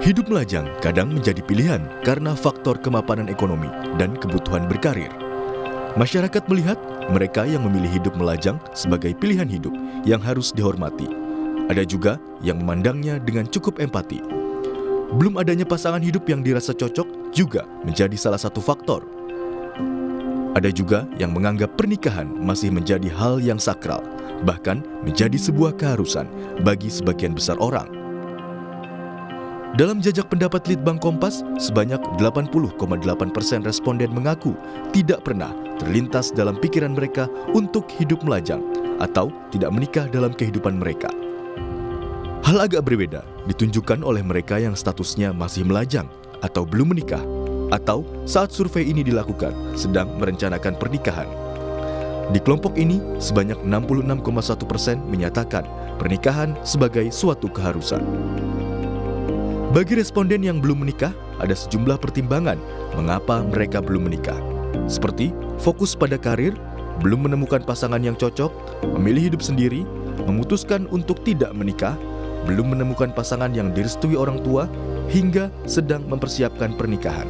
Hidup melajang kadang menjadi pilihan karena faktor kemapanan ekonomi dan kebutuhan berkarir. Masyarakat melihat mereka yang memilih hidup melajang sebagai pilihan hidup yang harus dihormati. Ada juga yang memandangnya dengan cukup empati. Belum adanya pasangan hidup yang dirasa cocok juga menjadi salah satu faktor. Ada juga yang menganggap pernikahan masih menjadi hal yang sakral, bahkan menjadi sebuah keharusan bagi sebagian besar orang. Dalam jajak pendapat Litbang Kompas, sebanyak 80,8% responden mengaku tidak pernah terlintas dalam pikiran mereka untuk hidup melajang atau tidak menikah dalam kehidupan mereka. Hal agak berbeda ditunjukkan oleh mereka yang statusnya masih melajang atau belum menikah, atau saat survei ini dilakukan sedang merencanakan pernikahan. Di kelompok ini, sebanyak 66,1% menyatakan pernikahan sebagai suatu keharusan. Bagi responden yang belum menikah, ada sejumlah pertimbangan mengapa mereka belum menikah. Seperti fokus pada karir, belum menemukan pasangan yang cocok, memilih hidup sendiri, memutuskan untuk tidak menikah, belum menemukan pasangan yang direstui orang tua, hingga sedang mempersiapkan pernikahan.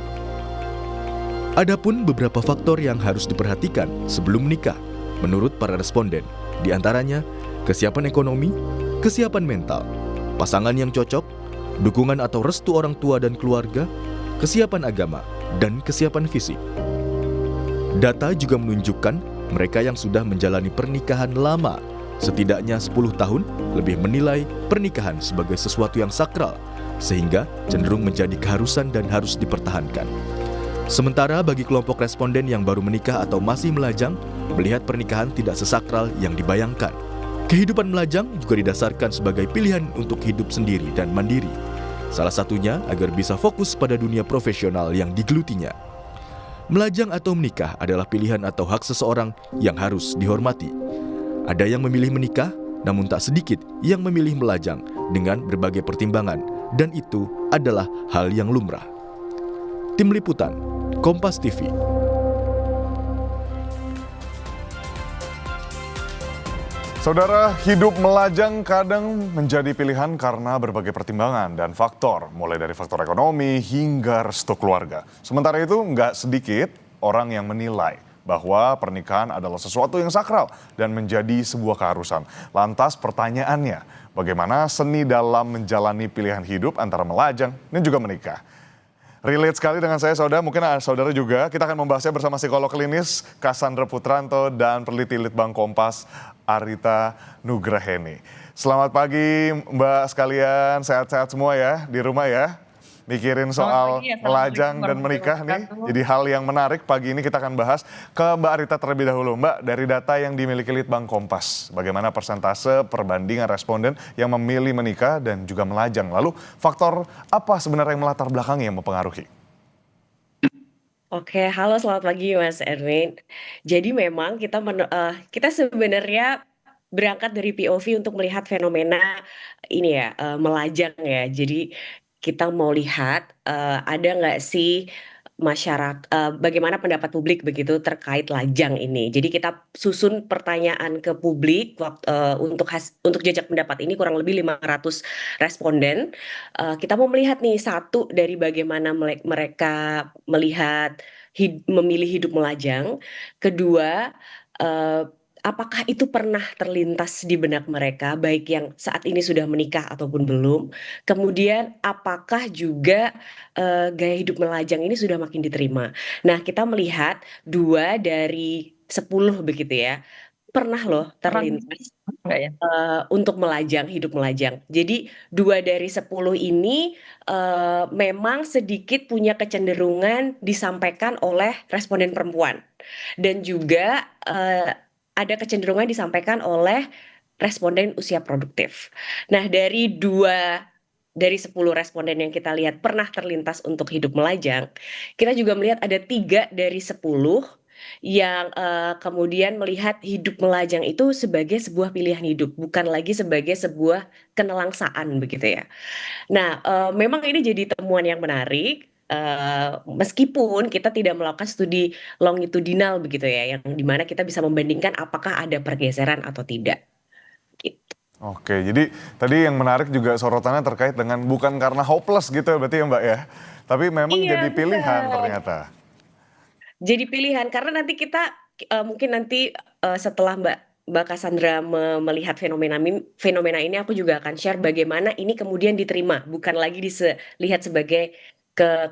Adapun beberapa faktor yang harus diperhatikan sebelum menikah, menurut para responden, di antaranya kesiapan ekonomi, kesiapan mental, pasangan yang cocok, dukungan atau restu orang tua dan keluarga, kesiapan agama, dan kesiapan fisik. Data juga menunjukkan mereka yang sudah menjalani pernikahan lama, setidaknya 10 tahun, lebih menilai pernikahan sebagai sesuatu yang sakral, sehingga cenderung menjadi keharusan dan harus dipertahankan. Sementara bagi kelompok responden yang baru menikah atau masih melajang, melihat pernikahan tidak sesakral yang dibayangkan. Kehidupan melajang juga didasarkan sebagai pilihan untuk hidup sendiri dan mandiri. Salah satunya agar bisa fokus pada dunia profesional yang digelutinya. Melajang atau menikah adalah pilihan atau hak seseorang yang harus dihormati. Ada yang memilih menikah, namun tak sedikit yang memilih melajang dengan berbagai pertimbangan, dan itu adalah hal yang lumrah. Tim Liputan, Kompas TV. Saudara, hidup melajang kadang menjadi pilihan karena berbagai pertimbangan dan faktor, mulai dari faktor ekonomi hingga restu keluarga. Sementara itu, nggak sedikit orang yang menilai bahwa pernikahan adalah sesuatu yang sakral dan menjadi sebuah keharusan. Lantas pertanyaannya, bagaimana seni dalam menjalani pilihan hidup antara melajang dan juga menikah? Relate sekali dengan saya, saudara. Mungkin saudara juga. Kita akan membahasnya bersama psikolog klinis Cassandra Putranto dan peneliti Litbang Kompas Arita Nugraheni. Selamat pagi Mbak sekalian, sehat-sehat semua ya di rumah ya. Mikirin soal melajang dan menikah nih, jadi hal yang menarik. Pagi ini kita akan bahas ke Mbak Arita terlebih dahulu. Mbak, dari data yang dimiliki Litbang Kompas, bagaimana persentase perbandingan responden yang memilih menikah dan juga melajang? Lalu faktor apa sebenarnya yang melatar belakangnya yang mempengaruhi? Oke, halo selamat pagi Mas Erwin. Jadi memang kita sebenarnya berangkat dari POV untuk melihat fenomena ini ya, melajang ya. Jadi kita mau lihat, ada nggak sih bagaimana pendapat publik begitu terkait lajang ini. Jadi kita susun pertanyaan ke publik untuk jajak pendapat ini kurang lebih 500 responden. Kita mau melihat nih satu dari bagaimana mereka melihat memilih hidup melajang. Kedua, eh, apakah itu pernah terlintas di benak mereka, baik yang saat ini sudah menikah ataupun belum. Kemudian, apakah juga gaya hidup melajang ini sudah makin diterima. Nah, kita melihat 2 dari 10 begitu ya, pernah loh terlintas Enggak ya? untuk hidup melajang. Jadi 2 dari 10 ini memang sedikit punya kecenderungan disampaikan oleh responden perempuan. Dan juga ada kecenderungan disampaikan oleh responden usia produktif. Nah, dari 10 responden yang kita lihat pernah terlintas untuk hidup melajang, kita juga melihat ada 3 dari 10 yang kemudian melihat hidup melajang itu sebagai sebuah pilihan hidup, bukan lagi sebagai sebuah kenelangsaan begitu ya. Nah, memang ini jadi temuan yang menarik, meskipun kita tidak melakukan studi longitudinal begitu ya, yang dimana kita bisa membandingkan apakah ada pergeseran atau tidak, gitu. Oke, jadi tadi yang menarik juga sorotannya terkait dengan bukan karena hopeless gitu ya berarti ya Mbak ya, tapi memang Iya, jadi pilihan benar. ternyata. Jadi pilihan karena nanti kita, mungkin nanti, setelah Mbak Cassandra melihat fenomena ini aku juga akan share bagaimana ini kemudian diterima, bukan lagi lihat sebagai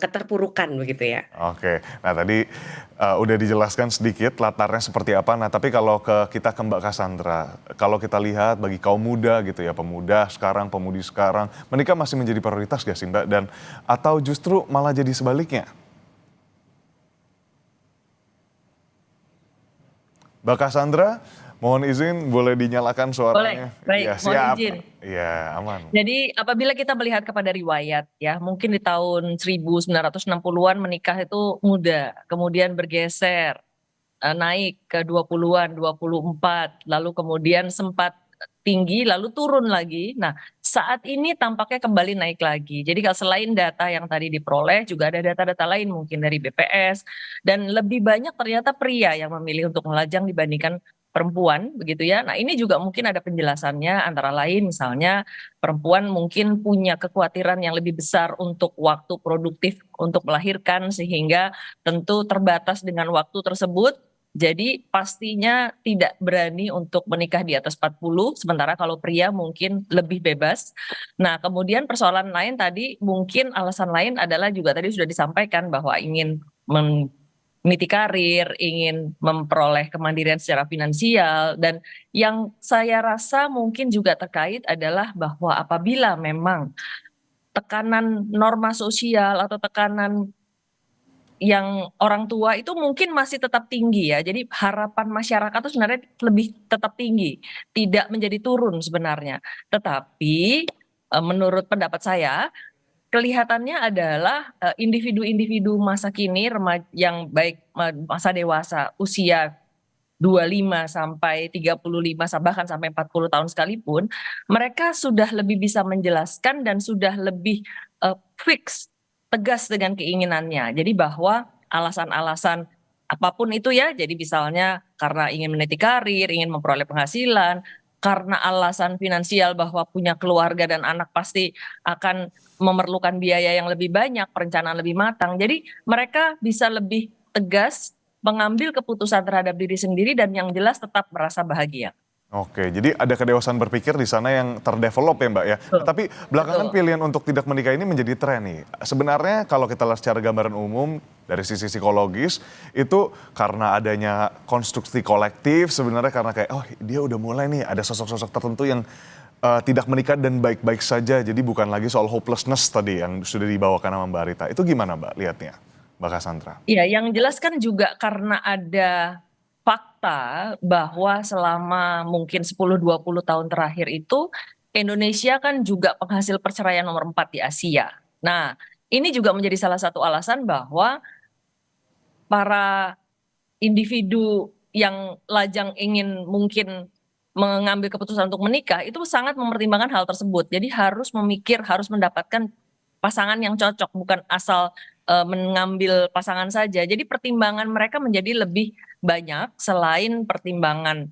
keterpurukan begitu ya. Oke, nah tadi udah dijelaskan sedikit latarnya seperti apa. Nah tapi kalau kita ke Mbak Cassandra, kalau kita lihat bagi kaum muda gitu ya, pemuda sekarang, pemudi sekarang, menikah masih menjadi prioritas gak sih Mbak? Dan atau justru malah jadi sebaliknya? Mbak Cassandra, mohon izin boleh dinyalakan Boleh, suaranya? baik, Iya mohon siap. izin. Iya aman. Jadi apabila kita melihat kepada riwayat ya, mungkin di tahun 1960-an menikah itu muda, kemudian bergeser naik ke 20-an, 24, lalu kemudian sempat tinggi lalu turun lagi. Nah, saat ini tampaknya kembali naik lagi. Jadi kalau selain data yang tadi diperoleh juga ada data-data lain mungkin dari BPS dan lebih banyak ternyata pria yang memilih untuk melajang dibandingkan perempuan begitu ya. Nah, ini juga mungkin ada penjelasannya antara lain misalnya perempuan mungkin punya kekhawatiran yang lebih besar untuk waktu produktif untuk melahirkan sehingga tentu terbatas dengan waktu tersebut. Jadi pastinya tidak berani untuk menikah di atas 40, sementara kalau pria mungkin lebih bebas. Nah, kemudian persoalan lain tadi mungkin alasan lain adalah juga tadi sudah disampaikan bahwa ingin meniti karir, ingin memperoleh kemandirian secara finansial, dan yang saya rasa mungkin juga terkait adalah bahwa apabila memang tekanan norma sosial atau tekanan yang orang tua itu mungkin masih tetap tinggi ya. Jadi harapan masyarakat itu sebenarnya lebih tetap tinggi, tidak menjadi turun sebenarnya. Tetapi menurut pendapat saya, kelihatannya adalah individu-individu masa kini yang baik masa dewasa usia 25 sampai 35 bahkan sampai 40 tahun sekalipun, mereka sudah lebih bisa menjelaskan dan sudah lebih fix, tegas dengan keinginannya. Jadi bahwa alasan-alasan apapun itu ya, jadi misalnya karena ingin meniti karir, ingin memperoleh penghasilan, karena alasan finansial bahwa punya keluarga dan anak pasti akan memerlukan biaya yang lebih banyak, perencanaan lebih matang. Jadi mereka bisa lebih tegas mengambil keputusan terhadap diri sendiri dan yang jelas tetap merasa bahagia. Oke, jadi ada kedewasaan berpikir di sana yang terdevelop ya Mbak ya. Nah, Betul. tapi belakangan Betul. pilihan untuk tidak menikah ini menjadi tren nih. Sebenarnya kalau kita lihat secara gambaran umum dari sisi psikologis itu karena adanya konstruksi kolektif sebenarnya karena kayak oh dia udah mulai nih ada sosok-sosok tertentu yang tidak menikah dan baik-baik saja. Jadi bukan lagi soal hopelessness tadi yang sudah dibawakan sama Mbak Rita. Itu gimana Mbak lihatnya, Mbak Cassandra? Ya, yang jelas kan juga karena ada fakta bahwa selama mungkin 10-20 tahun terakhir itu Indonesia kan juga penghasil perceraian nomor 4 di Asia. Nah, ini juga menjadi salah satu alasan bahwa para individu yang lajang ingin mungkin mengambil keputusan untuk menikah itu sangat mempertimbangkan hal tersebut. Jadi harus memikir, harus mendapatkan pasangan yang cocok, bukan asal mengambil pasangan saja. Jadi pertimbangan mereka menjadi lebih banyak selain pertimbangan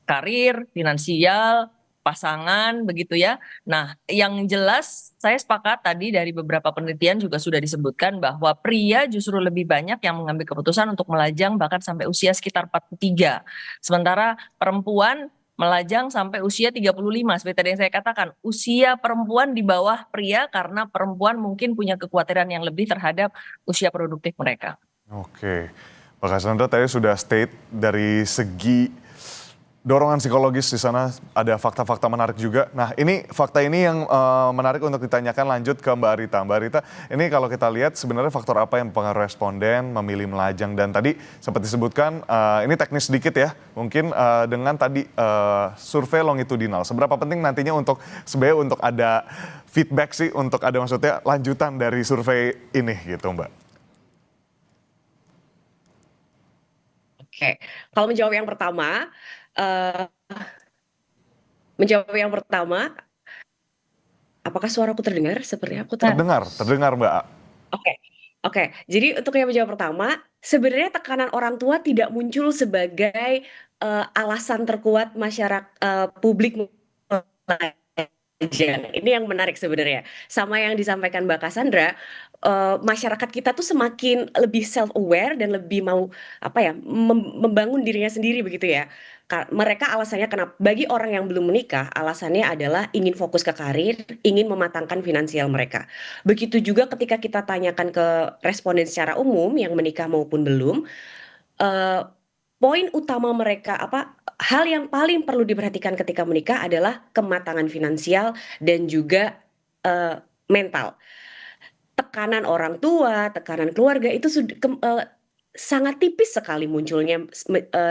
karir, finansial, pasangan, begitu ya. Nah, yang jelas saya sepakat tadi dari beberapa penelitian juga sudah disebutkan bahwa pria justru lebih banyak yang mengambil keputusan untuk melajang bahkan sampai usia sekitar 43. Sementara perempuan melajang sampai usia 35. Seperti tadi yang saya katakan, usia perempuan di bawah pria karena perempuan mungkin punya kekhawatiran yang lebih terhadap usia produktif mereka. Oke, Mbak Cassandra tadi sudah state dari segi dorongan psikologis di sana ada fakta-fakta menarik juga. Nah ini fakta ini yang menarik untuk ditanyakan lanjut ke Mbak Rita. Mbak Rita, ini kalau kita lihat sebenarnya faktor apa yang mempengaruhi responden memilih melajang dan tadi sempat disebutkan ini teknis sedikit ya. Mungkin dengan tadi survei longitudinal. Seberapa penting nantinya untuk sebenarnya untuk ada feedback sih untuk ada maksudnya lanjutan dari survei ini gitu Mbak. Oke, kalau menjawab yang pertama, apakah suaraku terdengar? Seperti aku Terdengar Mbak. Oke, oke. Jadi untuk yang menjawab pertama, sebenarnya tekanan orang tua tidak muncul sebagai alasan terkuat publik melajang. Ini yang menarik sebenarnya. Sama yang disampaikan Mbak Cassandra, masyarakat kita tuh semakin lebih self aware dan lebih mau apa ya, membangun dirinya sendiri begitu ya. Mereka alasannya kenapa bagi orang yang belum menikah, alasannya adalah ingin fokus ke karir, ingin mematangkan finansial mereka. Begitu juga ketika kita tanyakan ke responden secara umum yang menikah maupun belum, eh, poin utama mereka apa hal yang paling perlu diperhatikan ketika menikah adalah kematangan finansial dan juga mental. Tekanan orang tua, tekanan keluarga itu sangat tipis sekali munculnya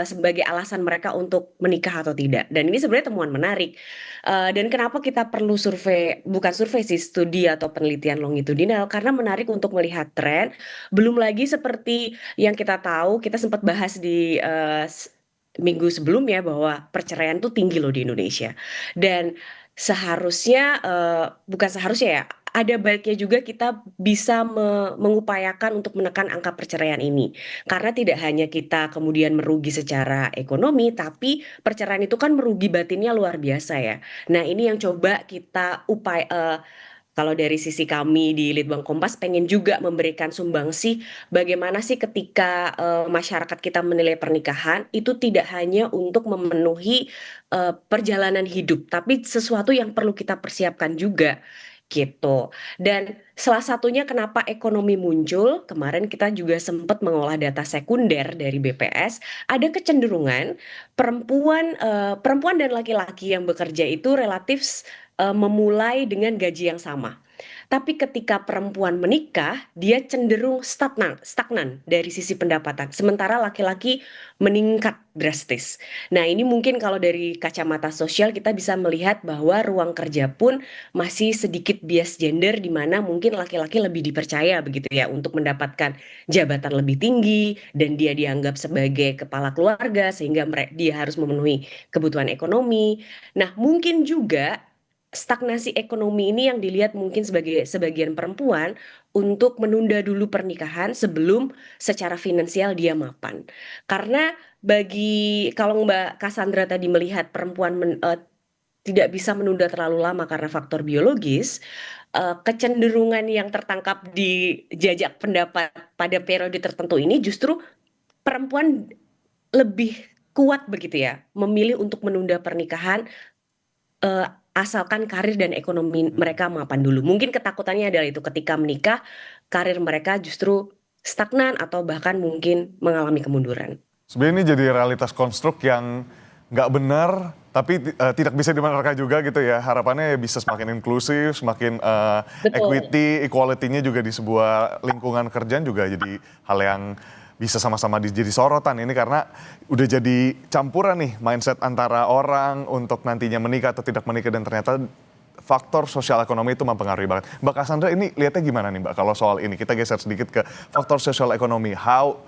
sebagai alasan mereka untuk menikah atau tidak. Dan ini sebenarnya temuan menarik. Dan kenapa kita perlu survei, bukan survei sih, studi atau penelitian longitudinal, karena menarik untuk melihat tren. Belum lagi seperti yang kita tahu, kita sempat bahas di minggu sebelumnya bahwa perceraian tuh tinggi loh di Indonesia. Dan seharusnya, bukan seharusnya ya, ada baiknya juga kita bisa mengupayakan untuk menekan angka perceraian ini. Karena tidak hanya kita kemudian merugi secara ekonomi, tapi perceraian itu kan merugi batinnya luar biasa ya. Nah, ini yang coba kita kalau dari sisi kami di Litbang Kompas pengen juga memberikan sumbangsih bagaimana sih ketika masyarakat kita menilai pernikahan itu tidak hanya untuk memenuhi perjalanan hidup, tapi sesuatu yang perlu kita persiapkan juga gitu. Dan salah satunya kenapa ekonomi muncul, kemarin kita juga sempat mengolah data sekunder dari BPS, ada kecenderungan perempuan dan laki-laki yang bekerja itu relatif memulai dengan gaji yang sama. Tapi ketika perempuan menikah, dia cenderung stagnan dari sisi pendapatan, sementara laki-laki meningkat drastis. Nah, ini mungkin kalau dari kacamata sosial kita bisa melihat bahwa ruang kerja pun masih sedikit bias gender di mana mungkin laki-laki lebih dipercaya begitu ya untuk mendapatkan jabatan lebih tinggi dan dia dianggap sebagai kepala keluarga sehingga dia harus memenuhi kebutuhan ekonomi. Nah, mungkin juga stagnasi ekonomi ini yang dilihat mungkin sebagai sebagian perempuan untuk menunda dulu pernikahan sebelum secara finansial dia mapan. Karena kalau Mbak Cassandra tadi melihat perempuan tidak bisa menunda terlalu lama karena faktor biologis, kecenderungan yang tertangkap di jajak pendapat pada periode tertentu ini justru perempuan lebih kuat begitu ya, memilih untuk menunda pernikahan asalkan karir dan ekonomi mereka mapan dulu. Mungkin ketakutannya adalah itu ketika menikah, karir mereka justru stagnan atau bahkan mungkin mengalami kemunduran. Sebenarnya ini jadi realitas konstruk yang nggak benar, tapi tidak bisa dibenarkan juga gitu ya. Harapannya bisa semakin inklusif, semakin Betul. equality-nya juga di sebuah lingkungan kerjaan juga jadi hal yang bisa sama-sama jadi sorotan ini karena udah jadi campuran nih mindset antara orang untuk nantinya menikah atau tidak menikah dan ternyata faktor sosial ekonomi itu mempengaruhi banget. Mbak Cassandra ini lihatnya gimana nih Mbak kalau soal ini? Kita geser sedikit ke faktor sosial ekonomi. How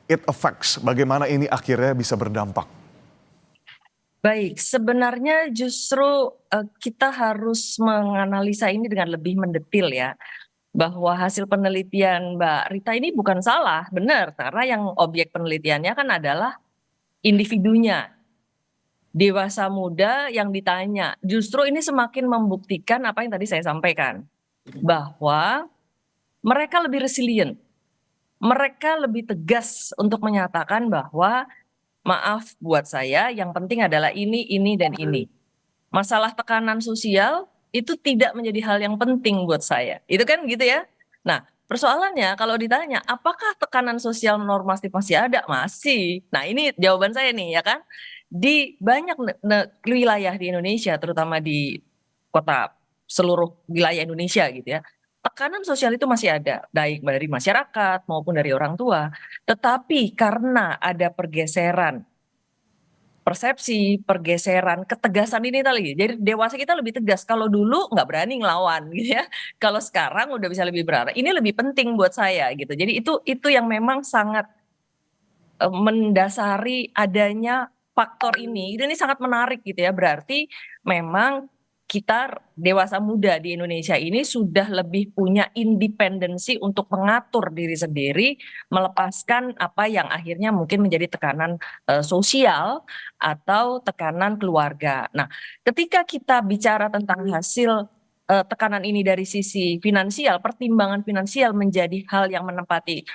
it affects, bagaimana ini akhirnya bisa berdampak? Baik, sebenarnya justru kita harus menganalisa ini dengan lebih mendetil ya. Bahwa hasil penelitian Mbak Rita ini bukan salah, benar. Karena yang objek penelitiannya kan adalah individunya. Dewasa muda yang ditanya. Justru ini semakin membuktikan apa yang tadi saya sampaikan. Bahwa mereka lebih resilient. Mereka lebih tegas untuk menyatakan bahwa maaf buat saya yang penting adalah ini, dan ini. Masalah tekanan sosial itu tidak menjadi hal yang penting buat saya. Itu kan gitu ya. Nah, persoalannya kalau ditanya apakah tekanan sosial normatif masih ada? Masih. Nah, ini jawaban saya nih ya kan. Di banyak wilayah di Indonesia, terutama di kota seluruh wilayah Indonesia gitu ya. Tekanan sosial itu masih ada, baik dari masyarakat maupun dari orang tua. Tetapi karena ada pergeseran persepsi, pergeseran, ketegasan ini tadi. Jadi dewasa kita lebih tegas. Kalau dulu nggak berani ngelawan gitu ya. Kalau sekarang udah bisa lebih berani. Ini lebih penting buat saya gitu. Jadi itu yang memang sangat mendasari adanya faktor ini. Ini sangat menarik gitu ya. Berarti memang kita dewasa muda di Indonesia ini sudah lebih punya independensi untuk mengatur diri sendiri, melepaskan apa yang akhirnya mungkin menjadi tekanan sosial atau tekanan keluarga. Nah, ketika kita bicara tentang hasil tekanan ini dari sisi finansial, pertimbangan finansial menjadi hal yang menempati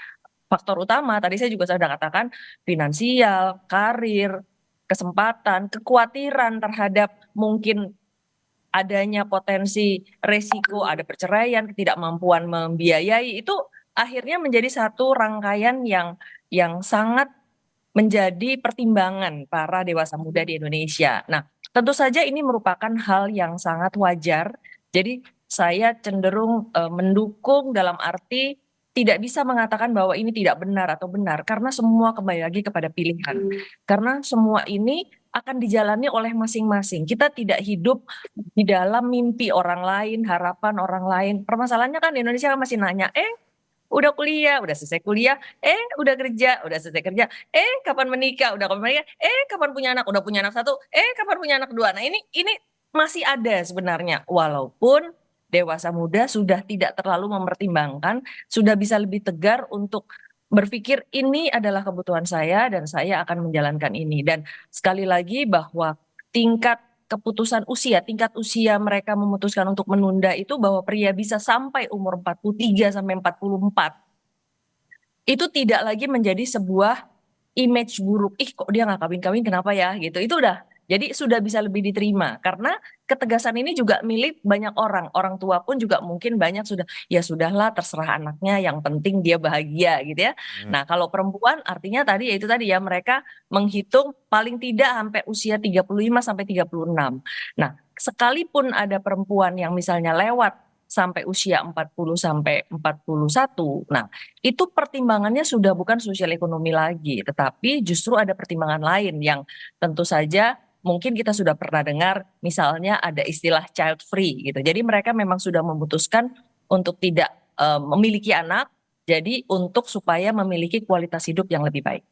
faktor utama. Tadi saya juga sudah katakan finansial, karir, kesempatan, kekhawatiran terhadap mungkin adanya potensi resiko, ada perceraian, ketidakmampuan membiayai, itu akhirnya menjadi satu rangkaian yang sangat menjadi pertimbangan para dewasa muda di Indonesia. Nah, tentu saja ini merupakan hal yang sangat wajar. Jadi saya cenderung mendukung dalam arti tidak bisa mengatakan bahwa ini tidak benar atau benar karena semua kembali lagi kepada pilihan. Karena semua ini akan dijalani oleh masing-masing. Kita tidak hidup di dalam mimpi orang lain, harapan orang lain. Permasalahannya kan di Indonesia masih nanya, udah kuliah, udah selesai kuliah, udah kerja, udah selesai kerja, kapan menikah, udah kapan menikah, kapan punya anak, udah punya anak satu, kapan punya anak dua. Nah ini masih ada sebenarnya, walaupun dewasa muda sudah tidak terlalu mempertimbangkan, sudah bisa lebih tegar untuk berpikir ini adalah kebutuhan saya dan saya akan menjalankan ini. Dan sekali lagi bahwa tingkat usia mereka memutuskan untuk menunda itu bahwa pria bisa sampai umur 43 sampai 44. Itu tidak lagi menjadi sebuah image buruk. Kok dia nggak kawin-kawin kenapa ya gitu. Itu udah. Jadi sudah bisa lebih diterima karena ketegasan ini juga milik banyak orang. Orang tua pun juga mungkin banyak sudah ya sudahlah terserah anaknya yang penting dia bahagia gitu ya. Nah, kalau perempuan artinya tadi ya itu tadi ya mereka menghitung paling tidak sampai usia 35 sampai 36. Nah, sekalipun ada perempuan yang misalnya lewat sampai usia 40 sampai 41. Nah, itu pertimbangannya sudah bukan sosial ekonomi lagi, tetapi justru ada pertimbangan lain yang tentu saja mungkin kita sudah pernah dengar, misalnya ada istilah child free gitu. Jadi mereka memang sudah memutuskan untuk tidak memiliki anak, jadi untuk supaya memiliki kualitas hidup yang lebih baik.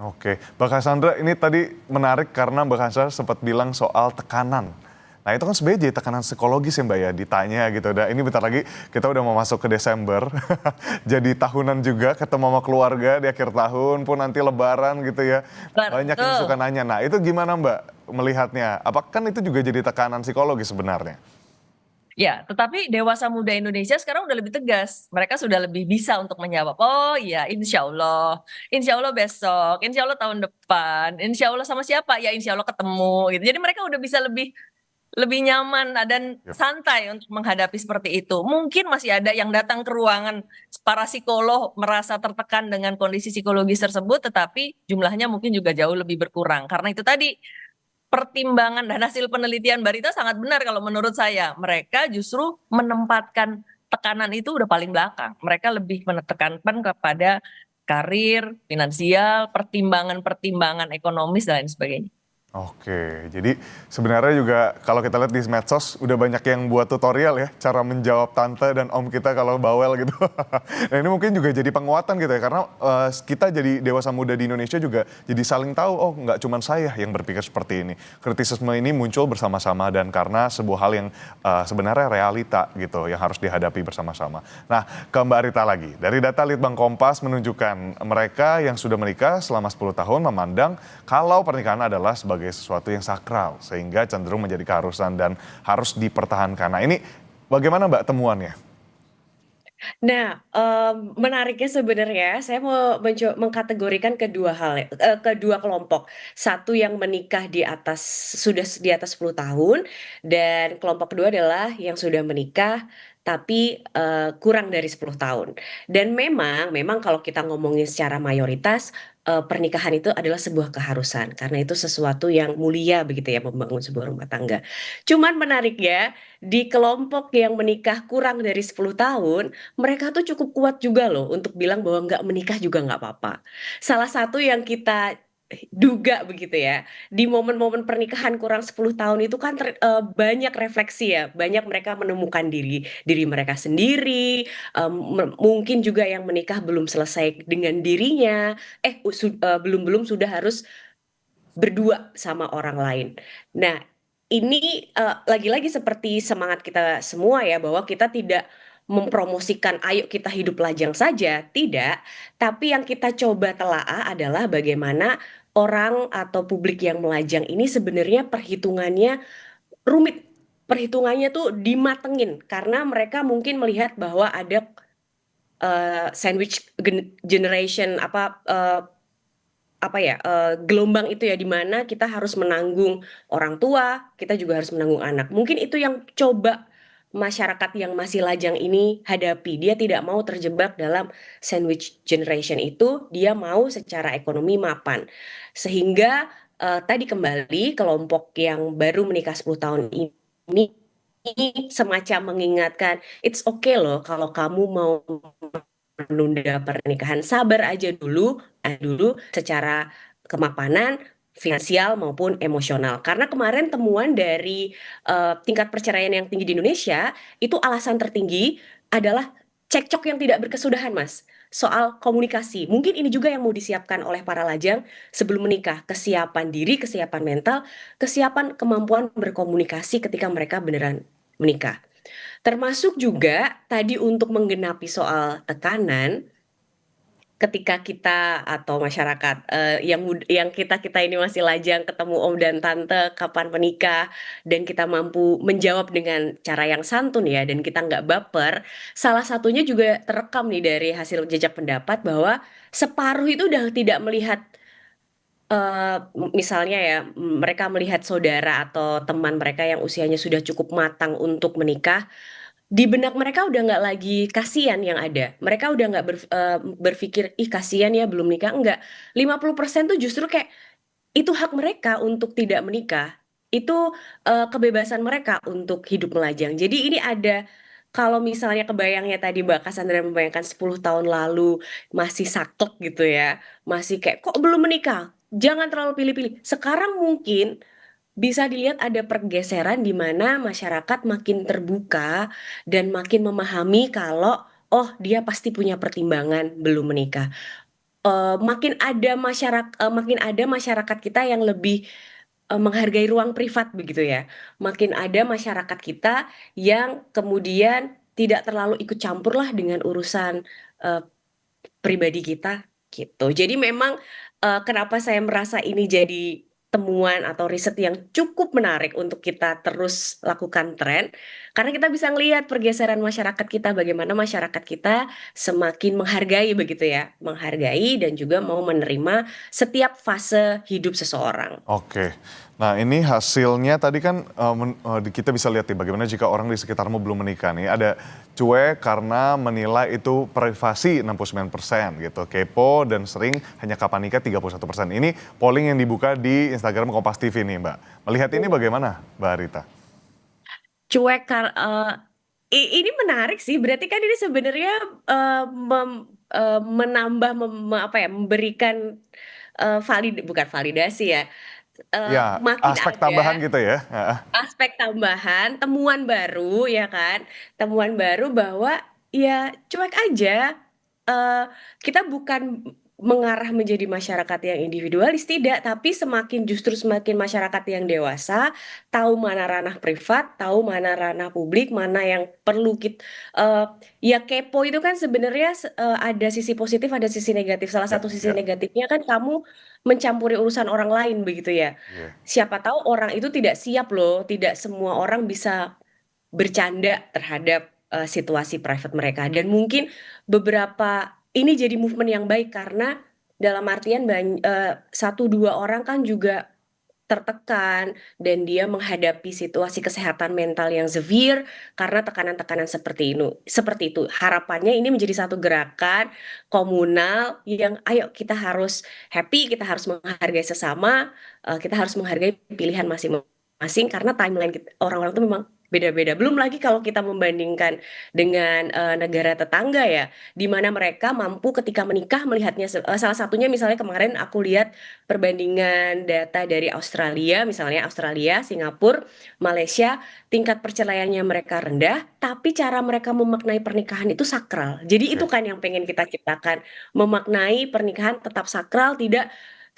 Oke, Mbak Cassandra ini tadi menarik karena Mbak Cassandra sempat bilang soal tekanan. Nah itu kan sebenarnya jadi tekanan psikologis ya Mbak ya, ditanya gitu. Dan ini bentar lagi kita udah mau masuk ke Desember, jadi tahunan juga ketemu sama keluarga di akhir tahun pun nanti lebaran gitu ya. Banyak yang suka nanya, nah itu gimana Mbak melihatnya? Apakah kan itu juga jadi tekanan psikologis sebenarnya? Ya, tetapi dewasa muda Indonesia sekarang udah lebih tegas. Mereka sudah lebih bisa untuk menjawab, oh iya insya Allah besok, insya Allah tahun depan, insya Allah sama siapa? Ya insya Allah ketemu gitu. Jadi mereka udah bisa lebih nyaman dan santai untuk menghadapi seperti itu. Mungkin masih ada yang datang ke ruangan para psikolog merasa tertekan dengan kondisi psikologis tersebut, tetapi jumlahnya mungkin juga jauh lebih berkurang. Karena itu tadi pertimbangan dan hasil penelitian Barita sangat benar kalau menurut saya. Mereka justru menempatkan tekanan itu udah paling belakang. Mereka lebih menekankan kepada karir, finansial, pertimbangan-pertimbangan ekonomis dan lain sebagainya. Oke, jadi sebenarnya juga kalau kita lihat di medsos udah banyak yang buat tutorial ya cara menjawab tante dan om kita kalau bawel gitu. Nah ini mungkin juga jadi penguatan gitu ya karena kita jadi dewasa muda di Indonesia juga jadi saling tahu oh nggak cuma saya yang berpikir seperti ini. Kritisisme ini muncul bersama-sama dan karena sebuah hal yang sebenarnya realita gitu yang harus dihadapi bersama-sama. Nah ke Mbak Rita lagi, dari data Litbang Kompas menunjukkan mereka yang sudah menikah selama 10 tahun memandang kalau pernikahan adalah sebagai sesuatu yang sakral sehingga cenderung menjadi keharusan dan harus dipertahankan. Nah ini bagaimana Mbak temuannya? Nah, menariknya sebenarnya saya mau mengkategorikan kedua kelompok. Satu yang menikah sudah di atas 10 tahun dan kelompok kedua adalah yang sudah menikah tapi, kurang dari 10 tahun. Dan memang kalau kita ngomongin secara mayoritas, pernikahan itu adalah sebuah keharusan karena itu sesuatu yang mulia begitu ya membangun sebuah rumah tangga. Cuman menariknya di kelompok yang menikah kurang dari 10 tahun, mereka tuh cukup kuat juga loh untuk bilang bahwa nggak menikah juga nggak apa-apa. Salah satu yang kita duga begitu ya, di momen-momen pernikahan kurang 10 tahun itu kan banyak refleksi ya, banyak mereka menemukan diri mereka sendiri, mungkin juga yang menikah belum selesai dengan dirinya, belum sudah harus berdua sama orang lain. Nah ini lagi-lagi seperti semangat kita semua ya, bahwa kita tidak mempromosikan ayo kita hidup lajang saja, tidak. Tapi yang kita coba telaah adalah bagaimana orang atau publik yang melajang ini sebenarnya perhitungannya rumit. Perhitungannya tuh dimatengin karena mereka mungkin melihat bahwa ada sandwich generation apa ya, gelombang itu ya, di mana kita harus menanggung orang tua, kita juga harus menanggung anak. Mungkin itu yang coba masyarakat yang masih lajang ini hadapi. Dia tidak mau terjebak dalam sandwich generation itu, dia mau secara ekonomi mapan. Sehingga tadi kembali kelompok yang baru menikah 10 tahun ini semacam mengingatkan, it's okay loh kalau kamu mau menunda pernikahan, sabar aja dulu secara kemapanan finansial maupun emosional. Karena kemarin temuan dari tingkat perceraian yang tinggi di Indonesia itu alasan tertinggi adalah cekcok yang tidak berkesudahan, Mas. Soal komunikasi. Mungkin ini juga yang mau disiapkan oleh para lajang sebelum menikah. Kesiapan diri, kesiapan mental, kesiapan kemampuan berkomunikasi ketika mereka beneran menikah. Termasuk juga tadi untuk menggenapi soal tekanan, ketika kita atau masyarakat yang kita ini masih lajang ketemu om dan tante kapan menikah, dan kita mampu menjawab dengan cara yang santun ya, dan kita nggak baper. Salah satunya juga terekam nih dari hasil jejak pendapat bahwa separuh itu udah tidak melihat eh, misalnya ya, mereka melihat saudara atau teman mereka yang usianya sudah cukup matang untuk menikah, di benak mereka udah nggak lagi kasihan yang ada. Mereka udah nggak berpikir, ih kasihan ya belum nikah. Enggak. 50% tuh justru kayak itu hak mereka untuk tidak menikah. Itu kebebasan mereka untuk hidup melajang. Jadi ini ada, kalau misalnya kebayangnya tadi Mbak Cassandra membayangkan 10 tahun lalu masih saklek gitu ya. Masih kayak kok belum menikah? Jangan terlalu pilih-pilih. Sekarang mungkin bisa dilihat ada pergeseran di mana masyarakat makin terbuka dan makin memahami kalau oh dia pasti punya pertimbangan belum menikah. Makin ada masyarakat kita yang lebih menghargai ruang privat begitu ya. Makin ada masyarakat kita yang kemudian tidak terlalu ikut campur lah dengan urusan eh, pribadi kita gitu. Jadi memang kenapa saya merasa ini jadi temuan atau riset yang cukup menarik untuk kita terus lakukan tren, karena kita bisa ngelihat pergeseran masyarakat kita, bagaimana masyarakat kita semakin menghargai begitu ya, menghargai dan juga mau menerima setiap fase hidup seseorang. Oke. Nah, ini hasilnya tadi kan kita bisa lihat nih bagaimana jika orang di sekitarmu belum menikah nih. Ada cuek karena menilai itu privasi 69% gitu. Kepo dan sering hanya kapan nikah 31%. Ini polling yang dibuka di Instagram Kompas TV nih, Mbak. Melihat ini bagaimana, Mbak Rita? Cuek ini menarik sih, berarti kan ini sebenarnya menambah apa ya, memberikan bukan validasi ya, Ya, makin aspek ada tambahan gitu ya. aspek tambahan, temuan baru ya kan, temuan baru bahwa ya cuek aja. Kita bukan mengarah menjadi masyarakat yang individualis, tidak, tapi justru semakin masyarakat yang dewasa, tahu mana ranah privat, tahu mana ranah publik, mana yang perlu kita, ya kepo itu kan sebenarnya ada sisi positif, ada sisi negatif. Salah Ya, satu sisi ya. negatifnya kan kamu mencampuri urusan orang lain begitu ya. Iya. Siapa tahu orang itu tidak siap loh, tidak semua orang bisa bercanda terhadap situasi private mereka. Dan mungkin beberapa ini jadi movement yang baik karena dalam artian satu dua orang kan juga tertekan dan dia menghadapi situasi kesehatan mental yang severe karena tekanan-tekanan seperti ini. Seperti itu. Harapannya ini menjadi satu gerakan komunal yang ayo kita harus happy, kita harus menghargai sesama, kita harus menghargai pilihan masing-masing karena timeline orang-orang itu memang beda-beda. Belum lagi kalau kita membandingkan dengan negara tetangga ya, di mana mereka mampu ketika menikah melihatnya salah satunya misalnya kemarin aku lihat perbandingan data dari Australia, misalnya Australia, Singapura, Malaysia, tingkat perceraiannya mereka rendah, tapi cara mereka memaknai pernikahan itu sakral. Jadi itu Oke. kan yang pengen kita ciptakan, memaknai pernikahan tetap sakral, tidak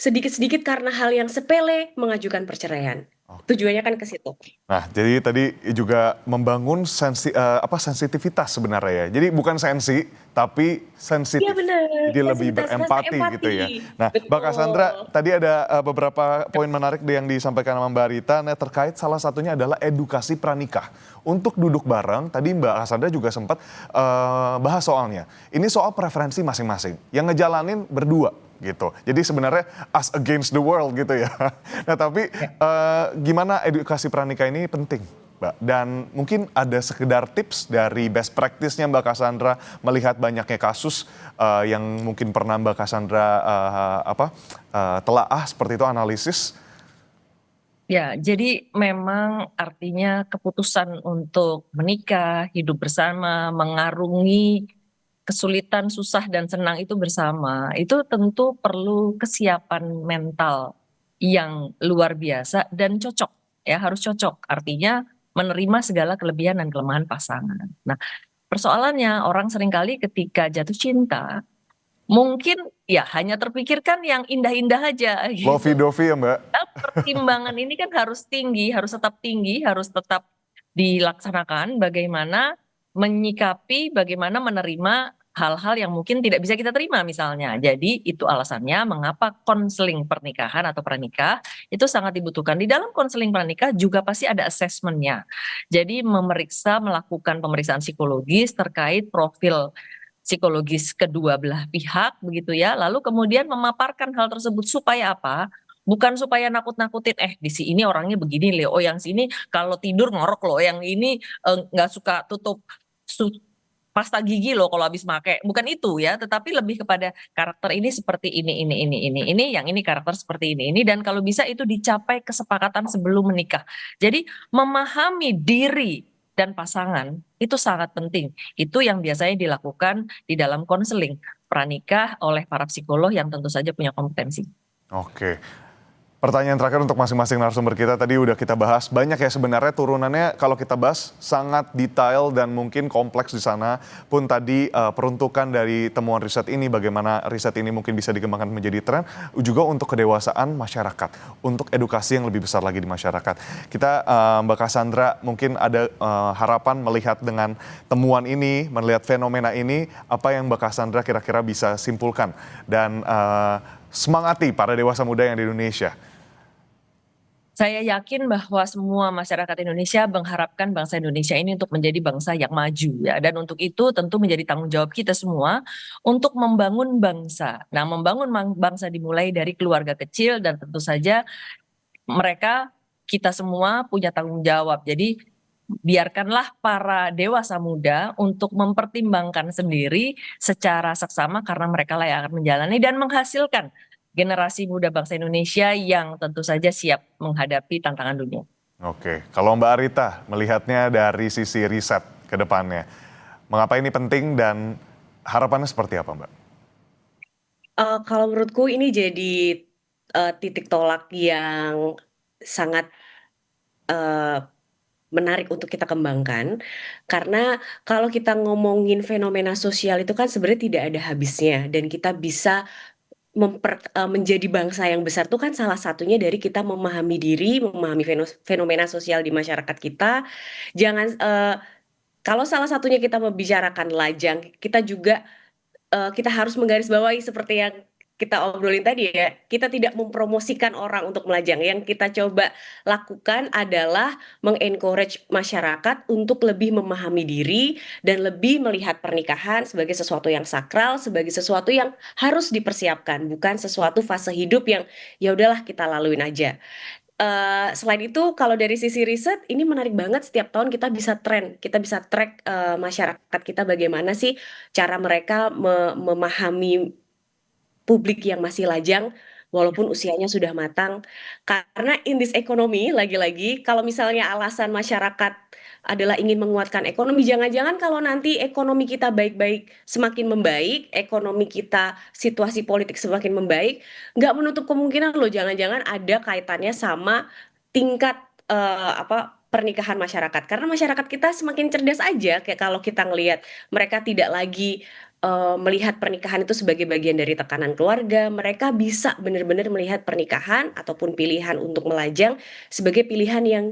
sedikit-sedikit karena hal yang sepele mengajukan perceraian. Tujuannya kan ke situ. Nah, jadi tadi juga membangun sensitivitas sebenarnya ya. Jadi bukan sensi, tapi sensitif. Iya benar, Jadi lebih sensitivitas, rasa berempati gitu ya. Nah, Mbak Cassandra, Betul. tadi ada beberapa poin menarik yang disampaikan sama Mbak Rita. Nah, terkait salah satunya adalah edukasi pranikah. Untuk duduk bareng, tadi Mbak Cassandra juga sempat bahas soalnya. Ini soal preferensi masing-masing. Yang ngejalanin berdua gitu. Jadi sebenarnya us against the world gitu ya. Nah, tapi gimana edukasi pranikah ini penting, Mbak? Dan mungkin ada sekedar tips dari best practice-nya Mbak Cassandra melihat banyaknya kasus yang mungkin pernah Mbak Cassandra telaah seperti itu, analisis. Ya, jadi memang artinya keputusan untuk menikah, hidup bersama, mengarungi kesulitan, susah dan senang itu bersama, itu tentu perlu kesiapan mental yang luar biasa dan cocok, ya harus cocok. Artinya menerima segala kelebihan dan kelemahan pasangan. Nah, persoalannya orang seringkali ketika jatuh cinta, mungkin ya hanya terpikirkan yang indah-indah aja gitu. Lovey-dovey ya, Mbak? Pertimbangan ini kan harus tinggi, harus tetap dilaksanakan bagaimana menyikapi, bagaimana menerima hal-hal yang mungkin tidak bisa kita terima misalnya. Jadi itu alasannya mengapa konseling pernikahan atau pranikah itu sangat dibutuhkan. Di dalam konseling pranikah juga pasti ada asesmennya. Jadi melakukan pemeriksaan psikologis terkait profil psikologis kedua belah pihak begitu ya. Lalu kemudian memaparkan hal tersebut supaya apa? Bukan supaya nakut-nakutin, di sini orangnya begini Leo, yang sini kalau tidur ngorok loh, yang ini nggak suka tutup pasta gigi loh kalau habis make. Bukan itu ya, tetapi lebih kepada karakter ini seperti ini, yang ini karakter seperti ini, dan kalau bisa itu dicapai kesepakatan sebelum menikah. Jadi memahami diri dan pasangan itu sangat penting. Itu yang biasanya dilakukan di dalam konseling pranikah oleh para psikolog yang tentu saja punya kompetensi. Oke. Pertanyaan terakhir untuk masing-masing narasumber kita, tadi udah kita bahas banyak ya sebenarnya turunannya, kalau kita bahas sangat detail dan mungkin kompleks di sana pun tadi peruntukan dari temuan riset ini, bagaimana riset ini mungkin bisa dikembangkan menjadi tren, juga untuk kedewasaan masyarakat, untuk edukasi yang lebih besar lagi di masyarakat. Kita Mbak Cassandra mungkin ada harapan melihat dengan temuan ini, melihat fenomena ini, apa yang Mbak Cassandra kira-kira bisa simpulkan dan semangati para dewasa muda yang di Indonesia. Saya yakin bahwa semua masyarakat Indonesia mengharapkan bangsa Indonesia ini untuk menjadi bangsa yang maju ya, dan untuk itu tentu menjadi tanggung jawab kita semua untuk membangun bangsa. Nah, membangun bangsa dimulai dari keluarga kecil dan tentu saja kita semua punya tanggung jawab. Jadi biarkanlah para dewasa muda untuk mempertimbangkan sendiri secara seksama karena mereka lah yang akan menjalani dan menghasilkan generasi muda bangsa Indonesia yang tentu saja siap menghadapi tantangan dunia. Oke, kalau Mbak Arita melihatnya dari sisi riset ke depannya, mengapa ini penting dan harapannya seperti apa, Mbak? Kalau menurutku ini jadi titik tolak yang sangat menarik untuk kita kembangkan, karena kalau kita ngomongin fenomena sosial itu kan sebenarnya tidak ada habisnya, dan kita bisa menjadi bangsa yang besar tuh kan salah satunya dari kita memahami diri, memahami fenomena sosial di masyarakat kita. Jangan kalau salah satunya kita membicarakan lajang, kita juga kita harus menggarisbawahi seperti yang kita obrolin tadi ya, kita tidak mempromosikan orang untuk melajang. Yang kita coba lakukan adalah mengencourage masyarakat untuk lebih memahami diri dan lebih melihat pernikahan sebagai sesuatu yang sakral, sebagai sesuatu yang harus dipersiapkan, bukan sesuatu fase hidup yang ya udahlah kita laluin aja. Selain itu kalau dari sisi riset ini menarik banget, setiap tahun kita bisa kita bisa track masyarakat kita bagaimana sih cara mereka memahami publik yang masih lajang walaupun usianya sudah matang. Karena in this economy, lagi-lagi kalau misalnya alasan masyarakat adalah ingin menguatkan ekonomi, jangan-jangan kalau nanti ekonomi kita baik-baik semakin membaik, ekonomi kita situasi politik semakin membaik, nggak menutup kemungkinan loh jangan-jangan ada kaitannya sama tingkat pernikahan masyarakat. Karena masyarakat kita semakin cerdas aja, kayak kalau kita ngelihat mereka tidak lagi melihat pernikahan itu sebagai bagian dari tekanan keluarga, mereka bisa benar-benar melihat pernikahan ataupun pilihan untuk melajang sebagai pilihan yang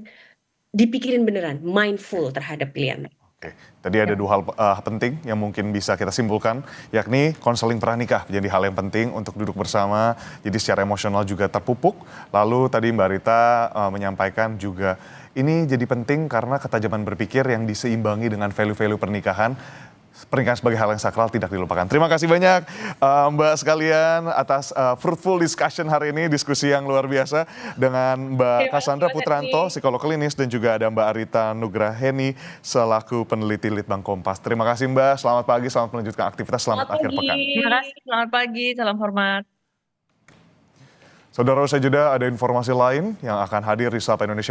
dipikirin beneran, mindful terhadap pilihan. Oke, tadi ada dua hal penting yang mungkin bisa kita simpulkan, yakni konseling pranikah menjadi hal yang penting untuk duduk bersama, jadi secara emosional juga terpupuk. Lalu tadi Mbak Rita menyampaikan juga ini jadi penting karena ketajaman berpikir yang diseimbangi dengan value-value pernikahan. Pernikahan sebagai hal yang sakral tidak dilupakan. Terima kasih banyak Mbak sekalian atas fruitful discussion hari ini, diskusi yang luar biasa dengan Mbak Terima Cassandra kasih, Mas Putranto, Henry. psikolog klinis, dan juga ada Mbak Arita Nugraheni selaku peneliti Litbang Kompas. Terima kasih Mbak, selamat pagi, selamat melanjutkan aktivitas, selamat akhir pekan. Terima kasih, selamat pagi, salam hormat. Saudara, usai jeda ada informasi lain yang akan hadir di Sapa Indonesia